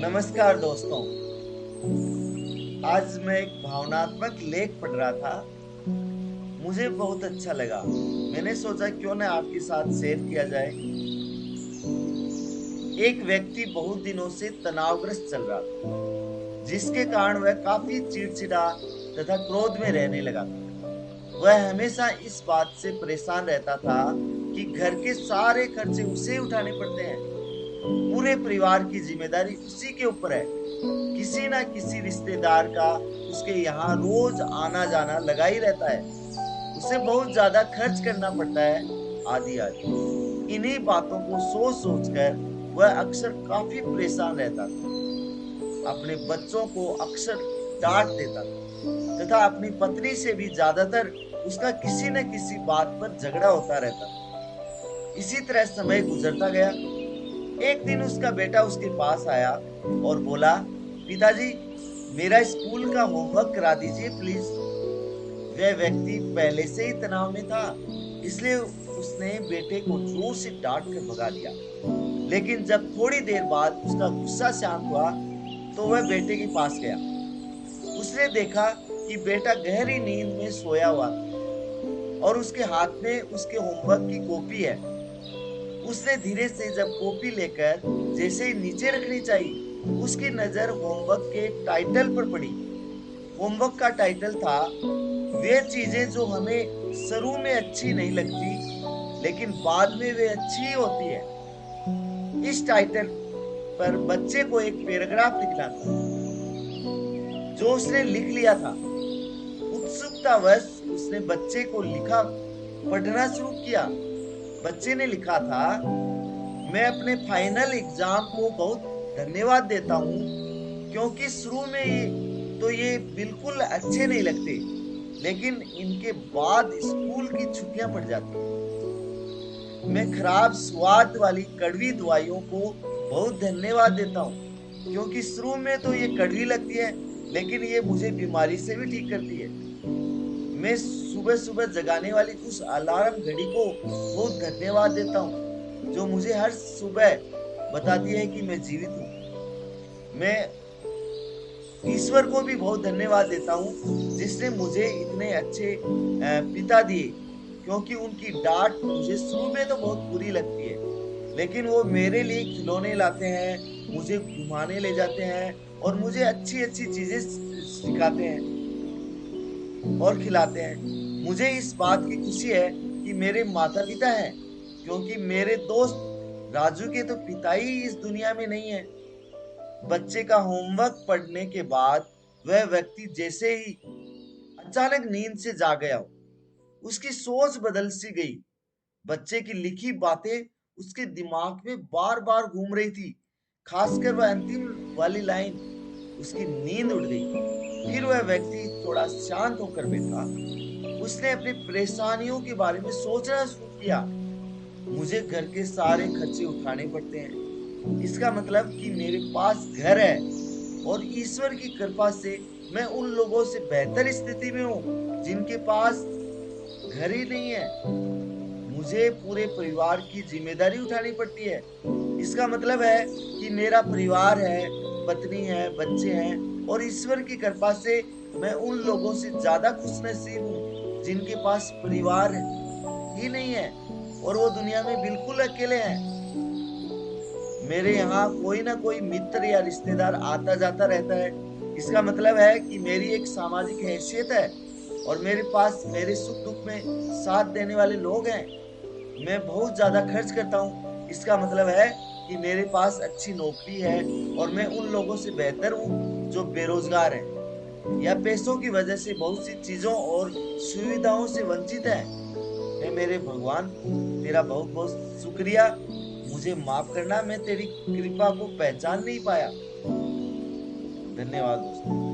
नमस्कार दोस्तों। आज मैं एक भावनात्मक लेख पढ़ रहा था। मुझे बहुत अच्छा लगा। मैंने सोचा क्यों ना आपके साथ शेयर किया जाए। एक व्यक्ति बहुत दिनों से तनावग्रस्त चल रहा था, जिसके कारण वह काफी चिड़चिड़ा तथा क्रोध में रहने लगा था। वह हमेशा इस बात से परेशान रहता था कि घर के सारे खर्चे उसे ही उठाने पड़ते हैं। पूरे परिवार की जिम्मेदारी उसी के ऊपर है। किसी ना किसी रिश्तेदार का उसके यहाँ रोज आना जाना लगा ही रहता है। उसे बहुत ज्यादा खर्च करना पड़ता है, आदि आदि। इन्हीं बातों को सोच सोच कर वह अक्सर काफी परेशान रहता था। अपने बच्चों को अक्सर डांट देता था तथा अपनी पत्नी से भी ज्यादातर उसका किसी न किसी बात पर झगड़ा होता रहता था। इसी तरह समय गुजरता गया। एक दिन उसका बेटा उसके पास आया और बोला, पिताजी, मेरा स्कूल का होमवर्क करा दीजिए प्लीज। वह व्यक्ति पहले से ही तनाव में था, इसलिए उसने बेटे को जोर से डांट कर भगा दिया। लेकिन जब थोड़ी देर बाद उसका गुस्सा शांत हुआ, तो वह बेटे के पास गया। उसने देखा कि बेटा गहरी नींद में सोया हुआ था और उसके हाथ में उसके होमवर्क की कॉपी है। उसने धीरे से जब कॉपी लेकर जैसे ही नीचे रखनी चाहिए, उसकी नजर होमवर्क के टाइटल पर पड़ी। होमवर्क का टाइटल था, वे चीजें जो हमें शुरू में अच्छी नहीं लगती, लेकिन बाद में वे अच्छी ही होती है। इस टाइटल पर बच्चे को एक पैराग्राफ लिखना था, जो उसने लिख लिया था। उत्सुकतावश उसने बच्चे को लिखा पढ़ना शुरू किया। बच्चे ने लिखा था, मैं अपने फाइनल एग्जाम को बहुत धन्यवाद देता हूँ, क्योंकि शुरू में ये बिल्कुल अच्छे नहीं लगते, लेकिन इनके बाद स्कूल की छुट्टियां पड़ जाती। मैं खराब स्वाद वाली कड़वी दवाइयों को बहुत धन्यवाद देता हूँ, क्योंकि शुरू में तो ये कड़वी लगती है, लेकिन ये मुझे बीमारी से भी ठीक करती है। मैं सुबह सुबह जगाने वाली उस अलार्म घड़ी को बहुत धन्यवाद देता हूँ, जो मुझे हर सुबह बताती है कि मैं जीवित हूँ। मैं ईश्वर को भी बहुत धन्यवाद देता हूँ, जिसने मुझे इतने अच्छे पिता दिए, क्योंकि उनकी डांट मुझे शुरू में तो बहुत बुरी लगती है, लेकिन वो मेरे लिए खिलौने लाते हैं, मुझे घुमाने ले जाते हैं और मुझे अच्छी अच्छी चीजें सिखाते हैं और खिलाते हैं। मुझे इस बात की खुशी है कि मेरे माता पिता हैं, क्योंकि मेरे दोस्त राजू के तो पिता ही इस दुनिया में नहीं है। बच्चे का होमवर्क पढ़ने के बाद वह व्यक्ति जैसे ही अचानक नींद से जाग गया हो, उसकी सोच बदल सी गई। बच्चे की लिखी बातें उसके दिमाग में बार बार घूम रही थी, खासकर वह अंतिम वाली लाइन। उसकी नींद उड़ गई। फिर वह व्यक्ति थोड़ा शांत होकर बैठा। उसने अपनी परेशानियों के बारे में सोचना शुरू किया। मुझे घर के सारे खर्चे उठाने पड़ते हैं, इसका मतलब कि मेरे पास घर है, और ईश्वर की कृपा से मैं उन लोगों से बेहतर स्थिति में हूँ जिनके पास घर ही नहीं है। मुझे पूरे परिवार की जिम्मेदारी उठानी पड़ती है। इसका मतलब है कि मेरा परिवार है, पत्नी है, बच्चे हैं, और ईश्वर की कृपा से मैं उन लोगों से ज्यादा खुशनसीब हूँ जिनके पास परिवार ही नहीं है और वो दुनिया में बिल्कुल अकेले हैं। मेरे यहाँ कोई ना कोई मित्र या रिश्तेदार आता जाता रहता है। इसका मतलब है कि मेरी एक सामाजिक हैसियत है और मेरे पास मेरे सुख दुख में साथ देने वाले लोग हैं। मैं बहुत ज्यादा खर्च करता हूँ, इसका मतलब है कि मेरे पास अच्छी नौकरी है और मैं उन लोगों से बेहतर हूँ जो बेरोजगार हैं या पैसों की वजह से बहुत सी चीजों और सुविधाओं से वंचित हैं। हे मेरे भगवान, तेरा बहुत बहुत शुक्रिया। मुझे माफ करना, मैं तेरी कृपा को पहचान नहीं पाया। धन्यवाद दोस्तों।